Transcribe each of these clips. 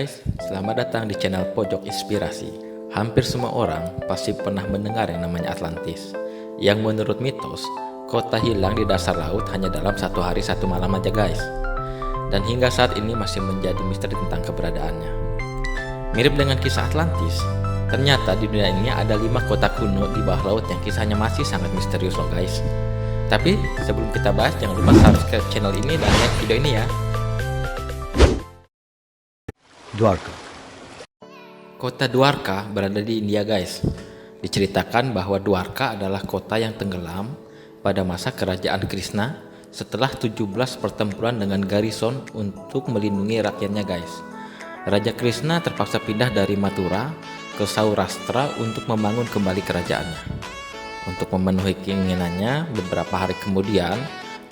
guys, selamat datang di channel Pojok Inspirasi. Hampir semua orang pasti pernah mendengar yang namanya Atlantis, yang menurut mitos, kota hilang di dasar laut hanya dalam satu hari satu malam aja guys. Dan hingga saat ini masih menjadi misteri tentang keberadaannya. Mirip dengan kisah Atlantis, ternyata di dunia ini ada 5 kota kuno di bawah laut yang kisahnya masih sangat misterius loh guys. Tapi sebelum kita bahas, jangan lupa subscribe channel ini dan like video ini ya. Dwarka. Kota Dwarka berada di India guys. Diceritakan bahwa Dwarka adalah kota yang tenggelam pada masa kerajaan Krishna setelah 17 pertempuran dengan Garison untuk melindungi rakyatnya guys. Raja Krishna terpaksa pindah dari Mathura ke Saurashtra untuk membangun kembali kerajaannya. Untuk memenuhi keinginannya, beberapa hari kemudian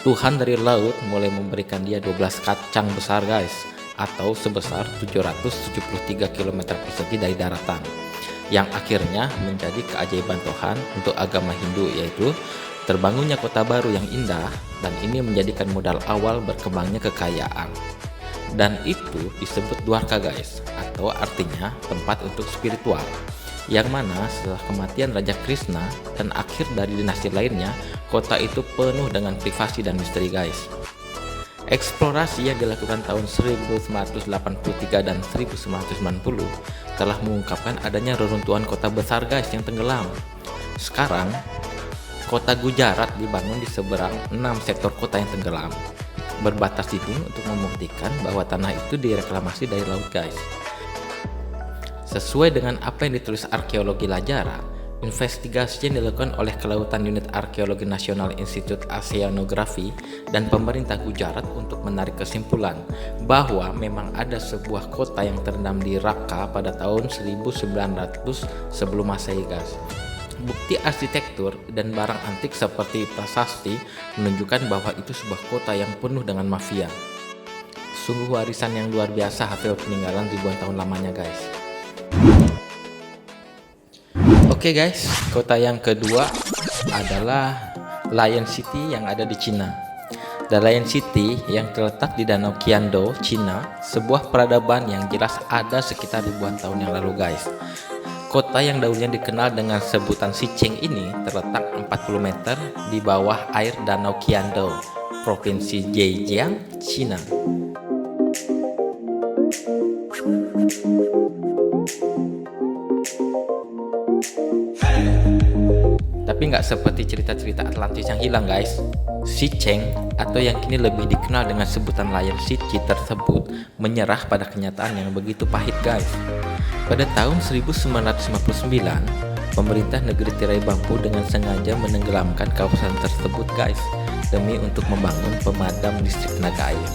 Tuhan dari laut mulai memberikan dia 12 kacang besar guys, atau sebesar 773 km persegi dari daratan, yang akhirnya menjadi keajaiban Tuhan untuk agama Hindu, yaitu terbangunnya kota baru yang indah, dan ini menjadikan modal awal berkembangnya kekayaan. Dan itu disebut Dwarka guys, atau artinya tempat untuk spiritual, yang mana setelah kematian Raja Krishna dan akhir dari dinasti lainnya, kota itu penuh dengan privasi dan misteri guys. Eksplorasi yang dilakukan tahun 1983 dan 1990 telah mengungkapkan adanya reruntuhan kota besar guys yang tenggelam. Sekarang, kota Gujarat dibangun di seberang 6 sektor kota yang tenggelam, berbatas ini untuk membuktikan bahwa tanah itu direklamasi dari laut guys. Sesuai dengan apa yang ditulis arkeologi Lajara, investigasi yang dilakukan oleh Kelautan Unit Arkeologi Nasional Institute Oceanography dan pemerintah Gujarat untuk menarik kesimpulan bahwa memang ada sebuah kota yang terendam di Raqqa pada tahun 1900 sebelum Masehi guys. Bukti arsitektur dan barang antik seperti prasasti menunjukkan bahwa itu sebuah kota yang penuh dengan mafia. Sungguh warisan yang luar biasa hasil peninggalan ribuan tahun lamanya guys. Oke guys, kota yang kedua adalah Lion City yang ada di Cina. The Lion City yang terletak di Danau Qiando, Cina, sebuah peradaban yang jelas ada sekitar ribuan tahun yang lalu guys. Kota yang dahulunya dikenal dengan sebutan Xicheng ini terletak 40 meter di bawah air Danau Qiando, Provinsi Zhejiang, Cina. Tapi nggak seperti cerita-cerita Atlantis yang hilang guys. Xicheng atau yang kini lebih dikenal dengan sebutan Lion City tersebut menyerah pada kenyataan yang begitu pahit guys. Pada tahun 1959, pemerintah negeri tirai bambu dengan sengaja menenggelamkan kawasan tersebut guys, demi untuk membangun pemadam listrik tenaga air.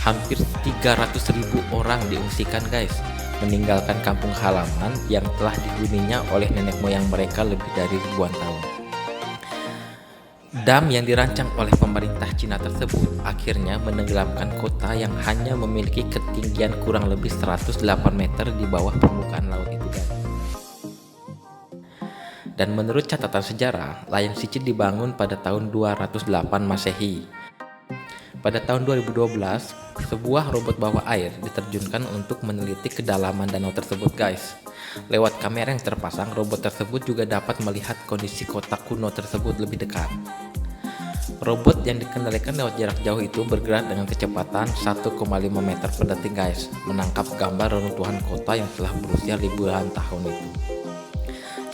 Hampir 300.000 orang diungsikan guys, meninggalkan kampung halaman yang telah dihuninya oleh nenek moyang mereka lebih dari ribuan tahun. Dam yang dirancang oleh pemerintah Cina tersebut akhirnya menenggelamkan kota yang hanya memiliki ketinggian kurang lebih 108 meter di bawah permukaan laut itu guys. Dan menurut catatan sejarah, Lion City dibangun pada tahun 208 Masehi. Pada tahun 2012, sebuah robot bawah air diterjunkan untuk meneliti kedalaman danau tersebut guys. Lewat kamera yang terpasang, robot tersebut juga dapat melihat kondisi kota kuno tersebut lebih dekat. Robot yang dikendalikan lewat jarak jauh itu bergerak dengan kecepatan 1,5 meter per detik guys, menangkap gambar reruntuhan kota yang telah berusia ribuan tahun itu.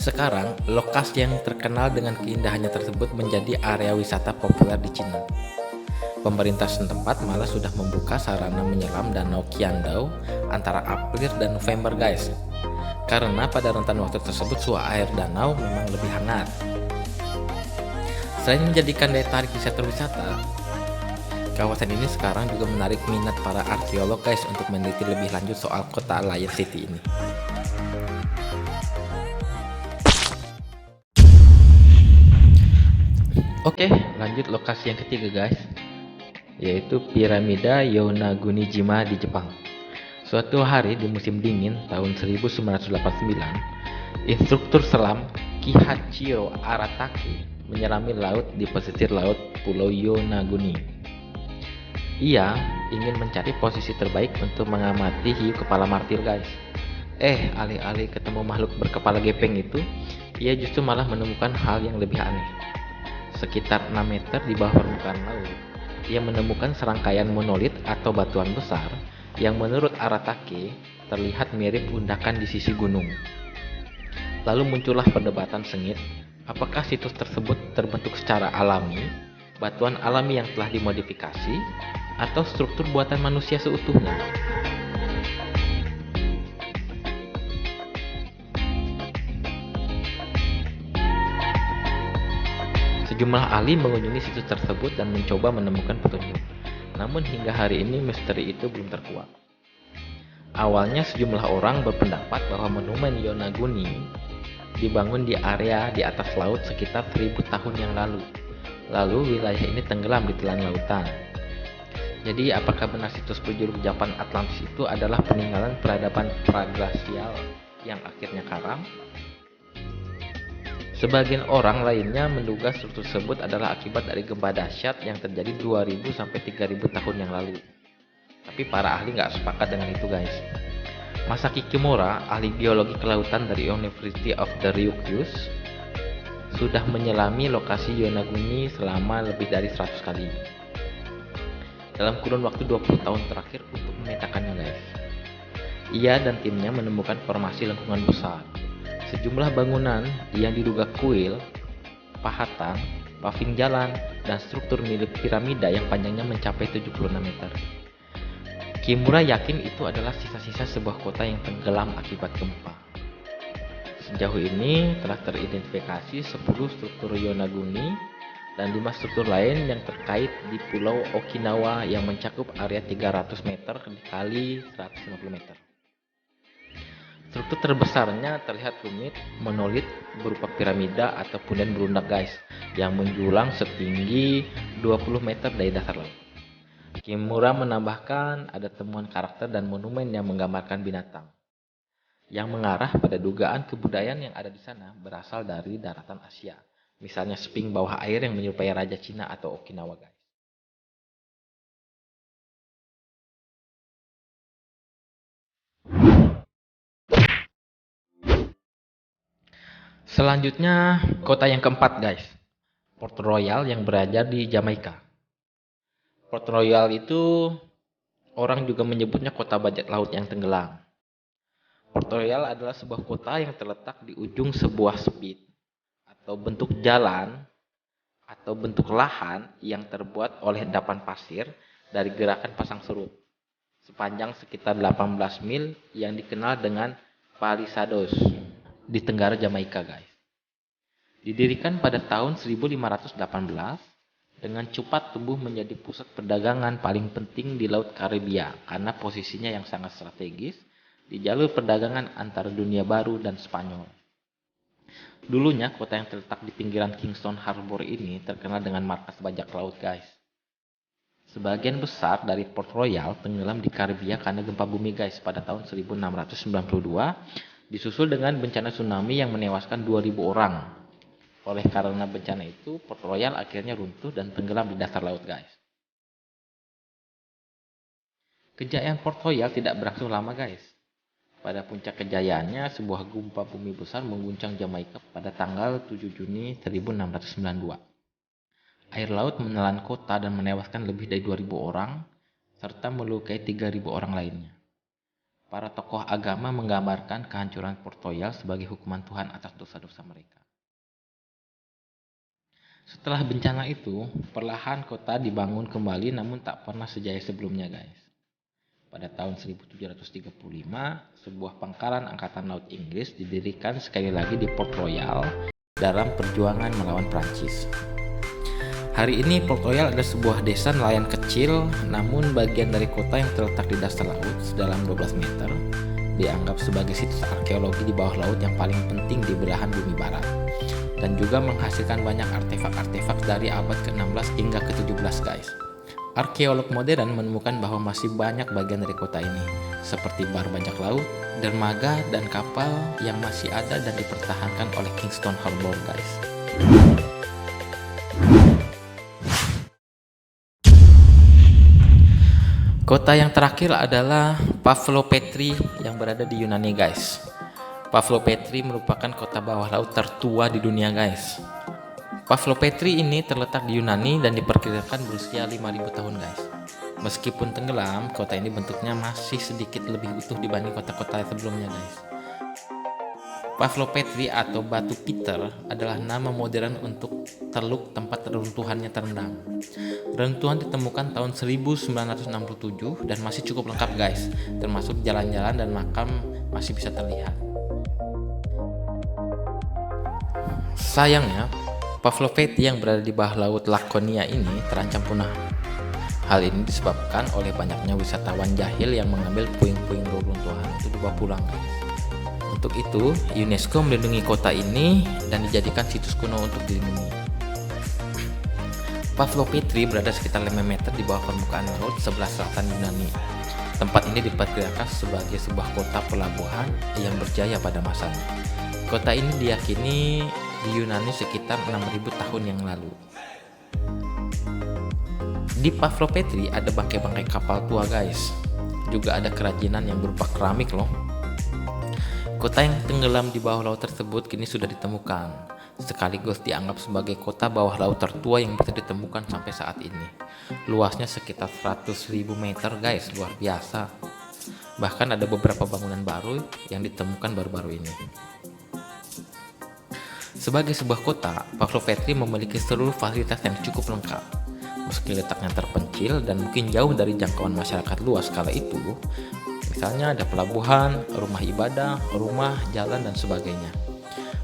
Sekarang, lokasi yang terkenal dengan keindahannya tersebut menjadi area wisata populer di Cina. Pemerintah setempat malah sudah membuka sarana menyelam Danau Qiando antara April dan November guys, karena pada rentan waktu tersebut suhu air danau memang lebih hangat. Selain menjadikan daya tarik wisata, kawasan ini sekarang juga menarik minat para arkeolog guys untuk meneliti lebih lanjut soal kota Lion City ini. Oke, lanjut lokasi yang ketiga guys, yaitu piramida Yonaguni-jima di Jepang. Suatu hari di musim dingin tahun 1989, instruktur selam Ki Hachiro Aratake menyelami laut di pesisir laut Pulau Yonaguni. Ia ingin mencari posisi terbaik untuk mengamati hiu kepala martil, guys. Alih-alih ketemu makhluk berkepala gepeng itu, ia justru malah menemukan hal yang lebih aneh. Sekitar 6 meter di bawah permukaan laut, ia menemukan serangkaian monolit atau batuan besar yang menurut Aratake terlihat mirip undakan di sisi gunung. Lalu muncullah perdebatan sengit, apakah situs tersebut terbentuk secara alami, batuan alami yang telah dimodifikasi, atau struktur buatan manusia seutuhnya. Sejumlah ahli mengunjungi situs tersebut dan mencoba menemukan petunjuk. Namun hingga hari ini misteri itu belum terkuak. Awalnya sejumlah orang berpendapat bahwa monumen Yonaguni dibangun di area di atas laut sekitar 1000 tahun yang lalu. Lalu wilayah ini tenggelam di telan lautan. Jadi apakah benar situs berjuluk Japan Atlantis itu adalah peninggalan peradaban praglasial yang akhirnya karam? Sebagian orang lainnya menduga struktur tersebut adalah akibat dari gempa dahsyat yang terjadi 2000 sampai 3000 tahun yang lalu. Tapi para ahli nggak sepakat dengan itu, guys. Masaki Kimura, ahli geologi kelautan dari University of the Ryukyus, sudah menyelami lokasi Yonaguni selama lebih dari 100 kali. Dalam kurun waktu 20 tahun terakhir untuk memetakannya, guys. Ia dan timnya menemukan formasi lengkungan besar. Sejumlah bangunan yang diduga kuil, pahatan, paving jalan, dan struktur milik piramida yang panjangnya mencapai 76 meter. Kimura yakin itu adalah sisa-sisa sebuah kota yang tenggelam akibat gempa. Sejauh ini telah teridentifikasi 10 struktur Yonaguni dan 5 struktur lain yang terkait di Pulau Okinawa yang mencakup area 300 meter dikali 150 meter. Struktur terbesarnya terlihat rumit, monolit berupa piramida atau punden berundak, guys, yang menjulang setinggi 20 meter dari dasar laut. Kimura menambahkan ada temuan karakter dan monumen yang menggambarkan binatang yang mengarah pada dugaan kebudayaan yang ada di sana berasal dari daratan Asia. Misalnya sphinx bawah air yang menyerupai Raja Cina atau Okinawa, guys. Selanjutnya, kota yang keempat, guys. Port Royal yang berada di Jamaika. Port Royal itu orang juga menyebutnya kota bajak laut yang tenggelam. Port Royal adalah sebuah kota yang terletak di ujung sebuah spit atau bentuk jalan atau bentuk lahan yang terbuat oleh endapan pasir dari gerakan pasang surut sepanjang sekitar 18 mil yang dikenal dengan Palisados di tenggara Jamaika, guys. Didirikan pada tahun 1518 dengan cepat tumbuh menjadi pusat perdagangan paling penting di Laut Karibia karena posisinya yang sangat strategis di jalur perdagangan antara dunia baru dan Spanyol. Dulunya kota yang terletak di pinggiran Kingston Harbor ini terkenal dengan markas bajak laut, guys. Sebagian besar dari Port Royal tenggelam di Karibia karena gempa bumi, guys, pada tahun 1692 disusul dengan bencana tsunami yang menewaskan 2000 orang. Oleh karena bencana itu, Port Royal akhirnya runtuh dan tenggelam di dasar laut, guys. Kejayaan Port Royal tidak berlangsung lama, guys. Pada puncak kejayaannya, sebuah gempa bumi besar mengguncang Jamaika pada tanggal 7 Juni 1692. Air laut menelan kota dan menewaskan lebih dari 2000 orang, serta melukai 3000 orang lainnya. Para tokoh agama menggambarkan kehancuran Port Royal sebagai hukuman Tuhan atas dosa-dosa mereka. Setelah bencana itu, perlahan kota dibangun kembali namun tak pernah sejaya sebelumnya, guys. Pada tahun 1735, sebuah pangkalan angkatan laut Inggris didirikan sekali lagi di Port Royal dalam perjuangan melawan Prancis. Hari ini Port Royal adalah sebuah desa nelayan kecil, namun bagian dari kota yang terletak di dasar laut sedalam 12 meter, dianggap sebagai situs arkeologi di bawah laut yang paling penting di belahan bumi barat, dan juga menghasilkan banyak artefak-artefak dari abad ke-16 hingga ke-17, guys. Arkeolog modern menemukan bahwa masih banyak bagian dari kota ini, seperti bar bajak laut, dermaga, dan kapal yang masih ada dan dipertahankan oleh Kingston Harbor, guys. Kota yang terakhir adalah Pavlopetri yang berada di Yunani guys. Pavlopetri merupakan kota bawah laut tertua di dunia guys. Pavlopetri ini terletak di Yunani dan diperkirakan berusia 5000 tahun guys. Meskipun tenggelam, kota ini bentuknya masih sedikit lebih utuh dibanding kota-kota sebelumnya guys. Pavlopetri atau Batu Peter adalah nama modern untuk teluk tempat reruntuhannya terendam. Reruntuhan ditemukan tahun 1967 dan masih cukup lengkap guys, termasuk jalan-jalan dan makam masih bisa terlihat. Sayangnya, Pavlopetri yang berada di bawah laut Lakonia ini terancam punah. Hal ini disebabkan oleh banyaknya wisatawan jahil yang mengambil puing-puing reruntuhan itu dibawa pulang guys. Untuk itu, UNESCO melindungi kota ini dan dijadikan situs kuno untuk dilindungi. Pavlopetri berada sekitar 5 meter di bawah permukaan laut sebelah selatan Yunani. Tempat ini diperkirakan sebagai sebuah kota pelabuhan yang berjaya pada masanya. Kota ini diyakini di Yunani sekitar 6000 tahun yang lalu. Di Pavlopetri ada bangkai-bangkai kapal tua guys. Juga ada kerajinan yang berupa keramik loh. Kota yang tenggelam di bawah laut tersebut kini sudah ditemukan, sekaligus dianggap sebagai kota bawah laut tertua yang bisa ditemukan sampai saat ini. Luasnya sekitar 100.000 meter guys, luar biasa. Bahkan ada beberapa bangunan baru yang ditemukan baru-baru ini. Sebagai sebuah kota, Pavlopetri memiliki seluruh fasilitas yang cukup lengkap. Meski letaknya terpencil dan mungkin jauh dari jangkauan masyarakat luas kala itu, misalnya ada pelabuhan, rumah ibadah, rumah, jalan, dan sebagainya.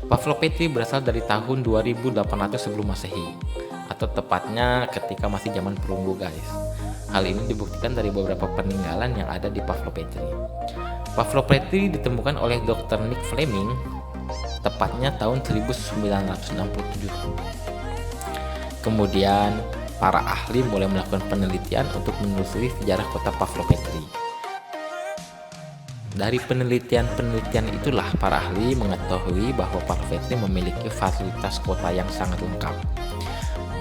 Pavlopetri berasal dari tahun 2800 sebelum Masehi, atau tepatnya ketika masih zaman perunggu guys. Hal ini dibuktikan dari beberapa peninggalan yang ada di Pavlopetri. Pavlopetri ditemukan oleh Dr. Nick Fleming, tepatnya tahun 1967. Kemudian, para ahli mulai melakukan penelitian untuk menelusuri sejarah kota Pavlopetri. Dari penelitian itulah para ahli mengetahui bahwa Pavlopetri memiliki fasilitas kota yang sangat lengkap.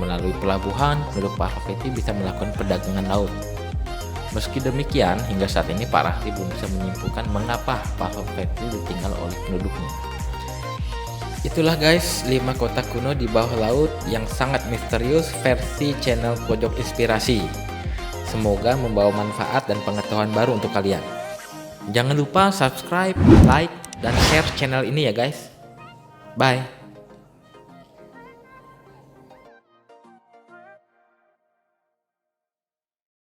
Melalui pelabuhan, penduduk Pavlopetri bisa melakukan perdagangan laut. Meski demikian, hingga saat ini para ahli belum bisa menyimpulkan mengapa Pavlopetri ditinggal oleh penduduknya. Itulah guys 5 kota kuno di bawah laut yang sangat misterius versi channel Pojok Inspirasi. Semoga membawa manfaat dan pengetahuan baru untuk kalian. Jangan lupa subscribe, like, dan share channel ini ya guys. Bye.